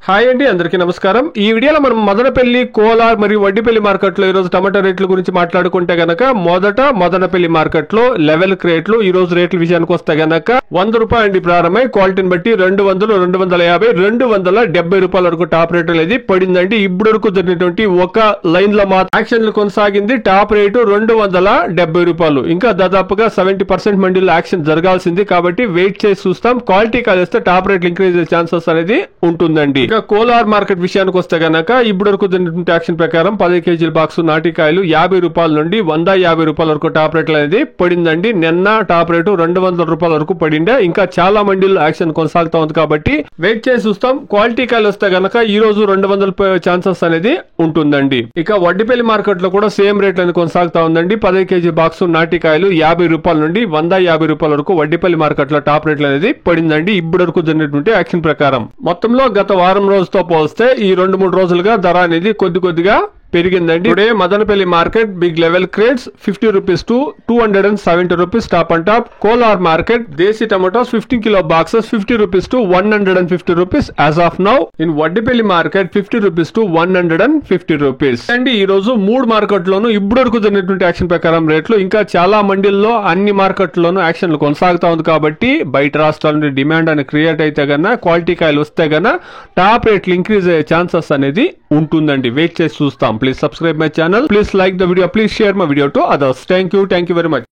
Hi అండి, అందరికీ నమస్కారం. ఈ వీడియోలో మనం మదనపల్లి, కోలార్ మరియు వడ్డిపల్లి మార్కెట్లో ఈరోజు టమాటా రేట్ల గురించి మాట్లాడుకుంటే గనక మదనపల్లి మార్కెట్లో లెవెల్ రేట్లు ఈ రోజు రేట్ల విషయానికి వస్తే గనక ₹100 అండి ప్రారంభమై క్వాలిటీని బట్టి 200, 250, 270 రూపాయల వరకు టాప్ రేట్ అనేది పడిందండి. ఇప్పుడు వరకు జరిగినటువంటి ఒక లైన్ లో మాత్రం యాక్షన్లు కొనసాగింది. Top rate ₹270. ఇంకా దాదాపుగా 70% మండీలో యాక్షన్ జరగాల్సింది కాబట్టి వెయిట్ చేసి చూస్తాం. క్వాలిటీ కాలేస్తే టాప్ రేట్లు ఇంక్రీజ్ అయ్యే ఛాన్సెస్ అనేది ఉంటుందండి. కోలార్ మార్కెట్ విషయానికి వస్తే గనక ఇప్పుడు వరకు జరిగినటువంటి యాక్షన్ ప్రకారం 10 కేజీల బాక్స్ నాటికాయలు ₹50 నుండి ₹150 వరకు టాప్ రేట్లు అనేది పడిందండి. నిన్న టాప్ రేటు ₹200 వరకు పడిండే. ఇంకా చాలా మండీలు యాక్షన్ కొనసాగుతా ఉంది కాబట్టి వెయిట్ చేసి చూస్తాం. క్వాలిటీ కాయలు వస్తే గనక ఈ రోజు 200 ఛాన్సెస్ అనేది ఉంటుందండి. ఇక వడ్డిపల్లి మార్కెట్ లో కూడా సేమ్ రేట్ అనేది కొనసాగుతా ఉందండి. 10 కేజీ బాక్స్ నాటికాయలు ₹50 నుండి ₹150 వరకు వడ్డిపల్లి మార్కెట్ లో టాప్ రేట్లు అనేది పడిందండి. ఇప్పుడు వరకు జరిగినటువంటి యాక్షన్ ప్రకారం మొత్తంలో గత వారం రోజుతో పోలిస్తే ఈ 2-3 రోజులుగా ధర అనేది కొద్దిగా పెరిగిందండి. Today Madanapalle market big level crates ₹50 to ₹270 top and top. Kolar market desi tomatoes 15 kilo boxes ₹50 to ₹150 as of now. In Vaddipalli market ₹50 to ₹150. And ఈ రోజు 3 మార్కెట్ లోను ఇప్పుడు వరకు జరిగినటువంటి యాక్షన్ ప్రకారం రేట్లు ఇంకా చాలా మండీల్లో అన్ని మార్కెట్లోనూ యాక్షన్లు కొనసాగుతా ఉంది కాబట్టి బయట రాష్ట్రాల నుండి డిమాండ్ అని క్రియేట్ అయితే గన క్వాలిటీ కాయలు వస్తే గన టాప్ రేట్లు ఇంక్రీజ్ అయ్యే ఛాన్సెస్ అనేది ఉంటుందండి. వెయిట్ చేసి చూస్తాం. Please subscribe my channel. Please like the video. Please share my video to others. Thank you very much.